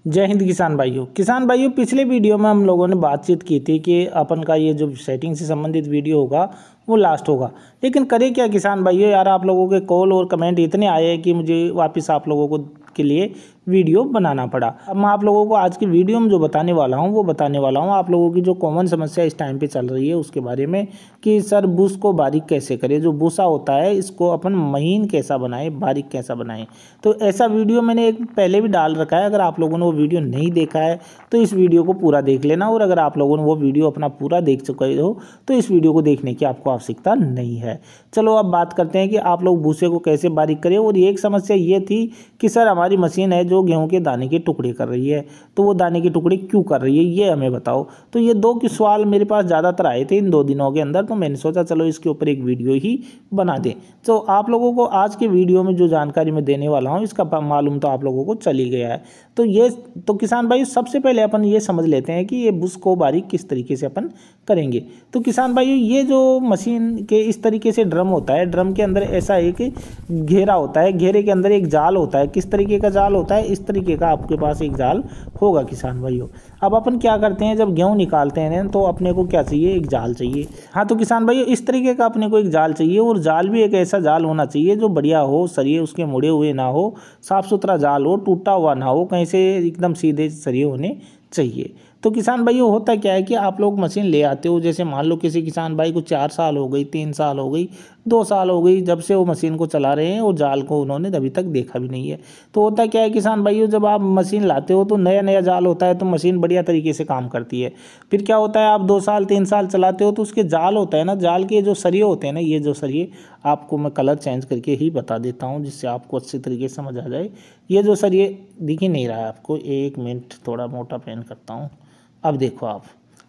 जय हिंद किसान भाइयों पिछले वीडियो में हम लोगों ने बातचीत की थी कि अपन का ये जो सेटिंग से संबंधित वीडियो होगा वो लास्ट होगा। लेकिन करें क्या किसान भाइयों, यार आप लोगों के कॉल और कमेंट इतने आए हैं कि मुझे वापस आप लोगों को के लिए वीडियो बनाना पड़ा। अब मैं आप लोगों को आज की वीडियो में जो बताने वाला हूँ वो बताने वाला हूँ आप लोगों की जो कॉमन समस्या इस टाइम पे चल रही है उसके बारे में कि सर बुश को बारीक कैसे करें, जो भूसा होता है इसको अपन महीन कैसा बनाएं, बारीक कैसा बनाएं। तो ऐसा वीडियो मैंने एक पहले भी डाल रखा है, अगर आप लोगों ने वो वीडियो नहीं देखा है तो इस वीडियो को पूरा देख लेना, और अगर आप लोगों ने वो वीडियो अपना पूरा देख चुके हो तो इस वीडियो को देखने की आपको आवश्यकता नहीं है। चलो अब बात करते हैं कि आप लोग भूसे को कैसे बारीक करें। और एक समस्या ये थी कि सर हमारी मशीन है जो गेहूं के दाने के टुकड़े कर रही है, तो वो दाने के टुकड़े क्यों कर रही है ये हमें बताओ। तो ये दो के सवाल मेरे पास ज़्यादातर आए थे इन 2 दिनों के अंदर, तो मैंने सोचा चलो इसके ऊपर एक वीडियो ही बना दें। तो आप लोगों को आज के वीडियो में जो जानकारी मैं देने वाला हूँ इसका मालूम तो आप लोगों को चल ही गया है। तो किसान भाई सबसे पहले अपन ये समझ लेते हैं कि ये बुश को बारीक किस तरीके से अपन करेंगे। तो किसान भाइयों ये जो मशीन के इस तरीके से ड्रम होता है, ड्रम के अंदर ऐसा एक घेरा होता है, घेरे के अंदर एक जाल होता है। किस तरीके का जाल होता है, इस तरीके का आपके पास एक जाल होगा किसान भाइयों। अब अपन क्या करते हैं, जब गेहूं निकालते हैं तो अपने को क्या चाहिए, एक जाल चाहिए। हाँ तो किसान भाइयों इस तरीके का अपने को एक जाल चाहिए, और जाल भी एक ऐसा जाल होना चाहिए जो बढ़िया हो, सरिये उसके मुड़े हुए ना हो, साफ सुथरा जाल हो, टूटा हुआ ना हो, कहीं से एकदम सीधे सरिये होने चाहिए। तो किसान भाइयों होता क्या है कि आप लोग मशीन ले आते हो, जैसे मान लो किसी किसान भाई को 4 साल हो गई, 3 साल हो गई, 2 साल हो गई जब से वो मशीन को चला रहे हैं और जाल को उन्होंने अभी तक देखा भी नहीं है। तो होता क्या है किसान भाइयों, जब आप मशीन लाते हो तो नया नया जाल होता है तो मशीन बढ़िया तरीके से काम करती है। फिर क्या होता है, आप 2 साल 3 साल चलाते हो तो उसके जाल होता है ना, जाल के जो सरिये होते हैं ना, ये जो सरिये आपको मैं कलर चेंज करके ही बता देता हूँ जिससे आपको अच्छे तरीके से समझ आ जाए। ये जो सरिये दिख ही नहीं रहा है आपको, 1 मिनट थोड़ा मोटा पेन करता हूँ, अब देखो आप,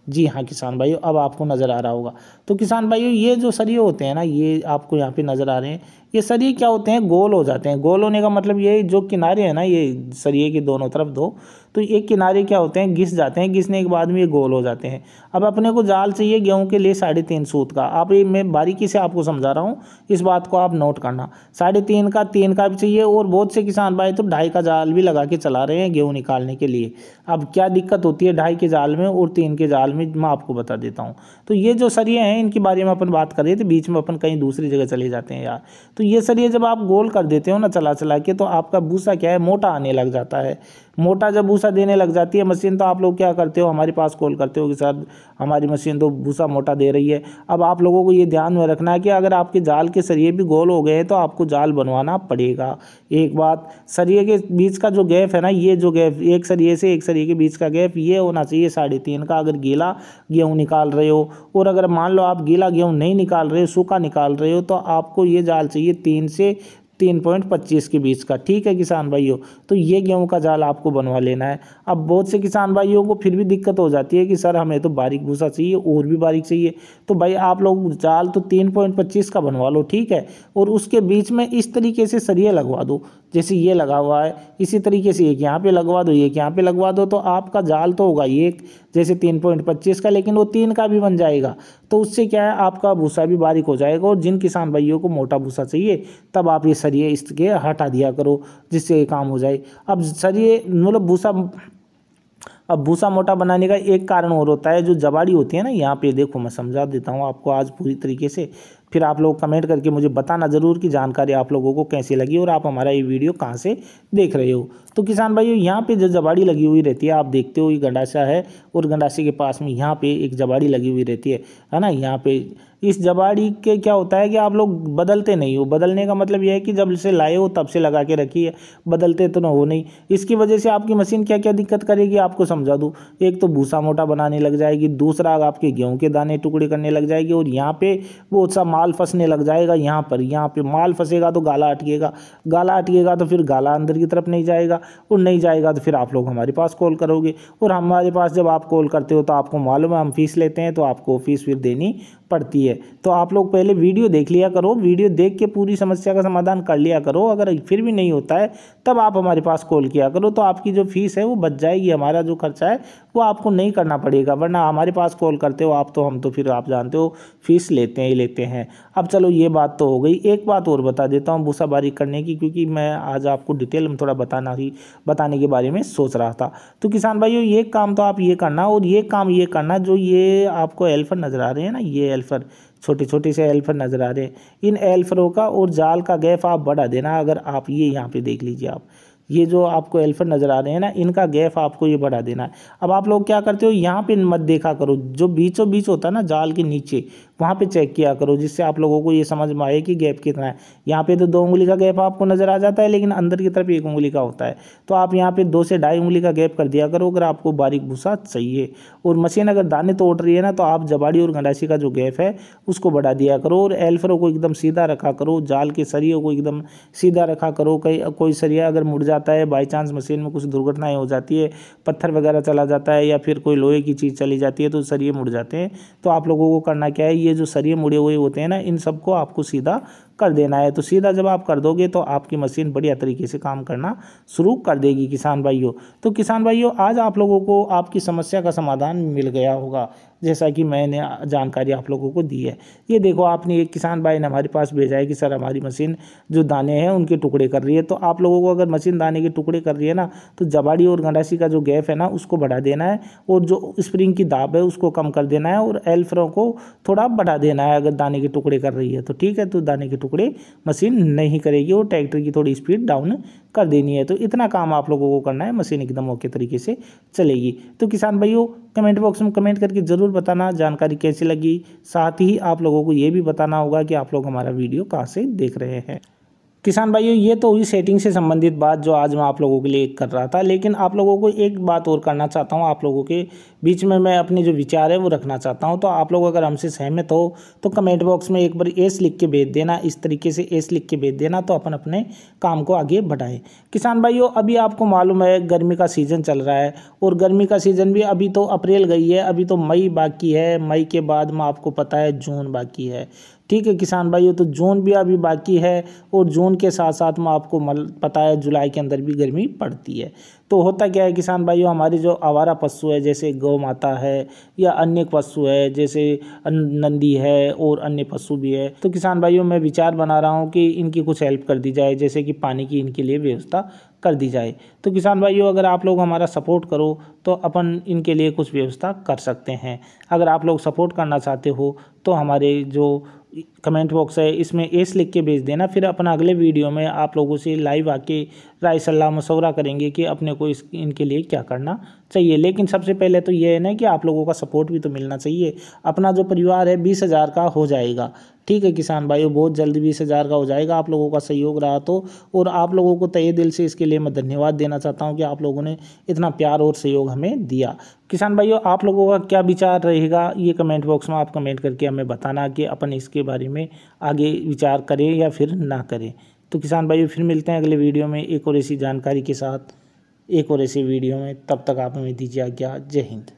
जी हाँ किसान भाइयों अब आपको नज़र आ रहा होगा। तो किसान भाइयों ये जो सरिये होते हैं ना, ये आपको यहाँ पे नज़र आ रहे हैं, ये सरिये क्या होते हैं, गोल हो जाते हैं। गोल होने का मतलब ये जो किनारे हैं ना, ये सरिये के दोनों तरफ दो, तो एक किनारे क्या होते हैं, घिस जाते हैं, घिसने के बाद में ये गोल हो जाते हैं। अब अपने को जाल चाहिए गेहूं के लिए 3.5 सूत का। आप ये मैं बारीकी से आपको समझा रहा हूँ, इस बात को आप नोट करना। 3.5 का, 3 का भी चाहिए, और बहुत से किसान भाई तो 2.5 का जाल भी लगा के चला रहे हैं गेहूँ निकालने के लिए। अब क्या दिक्कत होती है 2.5 के जाल में और 3 के जाल में, मैं आपको बता देता हूँ। तो ये जो सरिये हैं इनके बारे में अपन बात कर रहे थे, बीच में अपन कहीं दूसरी जगह चले जाते हैं यार। तो ये सरिये जब आप गोल कर देते हो ना चला चला के, तो आपका भूसा क्या है, मोटा आने लग जाता है। मोटा जब भूसा देने लग जाती है मशीन, तो आप लोग क्या करते हो, हमारे पास कॉल करते हो कि सर हमारी मशीन तो भूसा मोटा दे रही है। अब आप लोगों को ये ध्यान में रखना है कि अगर आपके जाल के सरिये भी गोल हो गए हैं तो आपको जाल बनवाना पड़ेगा। एक बात, सरिये के बीच का जो गैप है ना, ये जो गैप एक सरिये से एक सरिये के बीच का गैप ये होना चाहिए 3.5 का, अगर गीला गेहूँ निकाल रहे हो। और अगर मान लो आप गीला गेहूँ नहीं निकाल रहे हो, सूखा निकाल रहे हो, तो आपको ये जाल चाहिए 3 से 3.25 के बीच का। ठीक है किसान भाइयों, तो ये गेहूं का जाल आपको बनवा लेना है। अब बहुत से किसान भाइयों को फिर भी दिक्कत हो जाती है कि सर हमें तो बारीक भूसा चाहिए और भी बारीक चाहिए। तो भाई आप लोग जाल तो 3.25 का बनवा लो, ठीक है, और उसके बीच में इस तरीके से सरिये लगवा दो, जैसे ये लगा हुआ है, इसी तरीके से एक यहाँ पे लगवा दो, एक यहाँ पे लगवा दो, तो आपका जाल तो होगा एक जैसे 3.25 का, लेकिन वो 3 का भी बन जाएगा। तो उससे क्या है, आपका भूसा भी बारीक हो जाएगा। और जिन किसान भाइयों को मोटा भूसा चाहिए तब आप ये सरिये इसके हटा दिया करो, जिससे ये काम हो जाए। अब सरिये मतलब भूसा मोटा बनाने का एक कारण और होता है, जो जवाड़ी होती है ना, यहाँ पे देखो मैं समझा देता हूँ आपको आज पूरी तरीके से, फिर आप लोग कमेंट करके मुझे बताना ज़रूर कि जानकारी आप लोगों को कैसी लगी और आप हमारा ये वीडियो कहाँ से देख रहे हो। तो किसान भाइयों यहाँ पे जो जवाड़ी लगी हुई रहती है, आप देखते हो ये गंडासा है, और गंडासे के पास में यहाँ पे एक जवाड़ी लगी हुई रहती है ना, यहाँ पे इस जवाड़ी के क्या होता है कि आप लोग बदलते नहीं हो। बदलने का मतलब यह है कि जब से लाए हो तब से लगा के रखिए, बदलते तो ना हो नहीं। इसकी वजह से आपकी मशीन क्या क्या दिक्कत करेगी आपको समझा दूँ। एक तो भूसा मोटा बनाने लग जाएगी, दूसरा आपके गेहूं के दाने टुकड़े करने लग जाएगी, और यहाँ पे वो सा माल फंसने लग जाएगा। यहाँ पे माल फंसेगा तो गाला अटकेगा, गाला अटकेगा तो फिर गाला अंदर की तरफ नहीं जाएगा, और नहीं जाएगा तो फिर आप लोग हमारे पास कॉल करोगे, और हमारे पास जब आप कॉल करते हो तो आपको मालूम है हम फीस लेते हैं, तो आपको फीस फिर देनी पड़ती है। तो आप लोग पहले वीडियो देख लिया करो, वीडियो देख के पूरी समस्या का समाधान कर लिया करो। अगर फिर भी नहीं होता है तब आप हमारे पास कॉल किया करो, तो आपकी जो फीस है वो बच जाएगी, हमारा जो खर्चा है वो आपको नहीं करना पड़ेगा। वरना हमारे पास कॉल करते हो आप तो हम तो फिर आप जानते हो फीस लेते हैं ही लेते हैं। है। अब चलो ये बात तो हो गई, एक बात और बता देता हूँ भूसा बारीक करने की, क्योंकि मैं आज आपको डिटेल में थोड़ा बताने के बारे में सोच रहा था। तो किसान भाइयों ये काम तो आप ये करना, और ये काम ये करना, जो ये आपको एल्फर नज़र आ रहे हैं ना, ये एल्फर छोटे छोटे से एल्फर नज़र आ रहे हैं, इन एल्फरों का और जाल का गैप आप बढ़ा देना। अगर आप ये यहाँ पे देख लीजिए, आप ये जो आपको एल्फर नज़र आ रहे हैं ना, इनका गैप आपको ये बढ़ा देना है। अब आप लोग क्या करते हो, यहाँ पे मत देखा करो, जो बीचों बीच होता है ना जाल के नीचे, वहाँ पे चेक किया करो, जिससे आप लोगों को ये समझ में आए कि गैप कितना है। यहाँ पे तो 2 उंगली का गैप आपको नज़र आ जाता है, लेकिन अंदर की तरफ 1 उंगली का होता है। तो आप यहाँ पे 2 से 2.5 उंगली का गैप कर दिया करो अगर आपको बारीक भूसा चाहिए। और मशीन अगर दाने तोड़ रही है ना, तो आप जबाड़ी और गंडासी का जो गैप है उसको बढ़ा दिया करो, और एल्फरों को एकदम सीधा रखा करो, जाल के सरियों को एकदम सीधा रखा करो। कोई सरिया अगर मुड़ जाता है, बाई चांस मशीन में कुछ दुर्घटनाएं हो जाती है, पत्थर वगैरह चला जाता है या फिर कोई लोहे की चीज़ चली जाती है, तो सरिये मुड़ जाते हैं। तो आप लोगों को करना क्या है, ये जो सरिये मुड़े हुए होते हैं ना, इन सबको आपको सीधा कर देना है। तो सीधा जब आप कर दोगे तो आपकी मशीन बढ़िया तरीके से काम करना शुरू कर देगी किसान भाइयों। तो किसान भाइयों आज आप लोगों को आपकी समस्या का समाधान मिल गया होगा, जैसा कि मैंने जानकारी आप लोगों को दी है। ये देखो, आपने एक किसान भाई ने हमारे पास भेजा है कि सर हमारी मशीन जो दाने हैं उनके टुकड़े कर रही है। तो आप लोगों को अगर मशीन दाने के टुकड़े कर रही है ना, तो जबाड़ी और गंडासी का जो गैप है ना उसको बढ़ा देना है, और जो स्प्रिंग की दाब है उसको कम कर देना है, और एल्फरों को थोड़ा बढ़ा देना है। अगर दाने के टुकड़े कर रही है तो ठीक है, तो दाने के टुकड़े मशीन नहीं करेगी, और ट्रैक्टर की थोड़ी स्पीड डाउन कर देनी है। तो इतना काम आप लोगों को करना है, मशीन एकदम ओके तरीके से चलेगी। तो किसान भाइयों कमेंट बॉक्स में कमेंट करके ज़रूर बताना जानकारी कैसी लगी। साथ ही आप लोगों को ये भी बताना होगा कि आप लोग हमारा वीडियो कहाँ से देख रहे हैं। किसान भाइयों ये तो हुई सेटिंग से संबंधित बात जो आज मैं आप लोगों के लिए कर रहा था, लेकिन आप लोगों को एक बात और करना चाहता हूँ। आप लोगों के बीच में मैं अपने जो विचार है वो रखना चाहता हूँ। तो आप लोग अगर हमसे सहमत हो तो कमेंट बॉक्स में एक बार एस लिख के भेज देना, इस तरीके से एस लिख के भेज देना, तो अपन अपने काम को आगे बढ़ाएं। किसान भाइयों अभी आपको मालूम है गर्मी का सीज़न चल रहा है, और गर्मी का सीज़न भी अभी तो अप्रैल गई है, अभी तो मई बाकी है, मई के बाद में आपको पता है जून बाकी है। ठीक है किसान भाइयों, तो जून भी अभी बाकी है, और जून के साथ साथ में आपको पता है जुलाई के अंदर भी गर्मी पड़ती है। तो होता क्या है किसान भाइयों, हमारी जो आवारा पशु है जैसे गौ माता है या अन्य पशु है जैसे नंदी है और अन्य पशु भी है, तो किसान भाइयों मैं विचार बना रहा हूँ कि इनकी कुछ हेल्प कर दी जाए, जैसे कि पानी की इनके लिए व्यवस्था कर दी जाए। तो किसान भाइयों अगर आप लोग हमारा सपोर्ट करो तो अपन इनके लिए कुछ व्यवस्था कर सकते हैं। अगर आप लोग सपोर्ट करना चाहते हो तो हमारे जो कमेंट बॉक्स है इसमें एस लिख के भेज देना, फिर अपना अगले वीडियो में आप लोगों से लाइव आके राय सलाह मशवरा करेंगे कि अपने को इनके लिए क्या करना चाहिए। लेकिन सबसे पहले तो ये है ना कि आप लोगों का सपोर्ट भी तो मिलना चाहिए। अपना जो परिवार है 20,000 का हो जाएगा। ठीक है किसान भाइयों, बहुत जल्दी 20,000 का हो जाएगा, आप लोगों का सहयोग रहा तो। और आप लोगों को तहे दिल से इसके लिए मैं धन्यवाद देना चाहता हूँ कि आप लोगों ने इतना प्यार और सहयोग हमें दिया। किसान भाइयों आप लोगों का क्या विचार रहेगा ये कमेंट बॉक्स में आप कमेंट करके हमें बताना कि अपन इसके बारे में आगे विचार करें या फिर ना करें। तो किसान भाइयों फिर मिलते हैं अगले वीडियो में एक और ऐसी जानकारी के साथ, एक और ऐसी वीडियो में। तब तक आप हमें दीजिए आज्ञा। जय हिंद।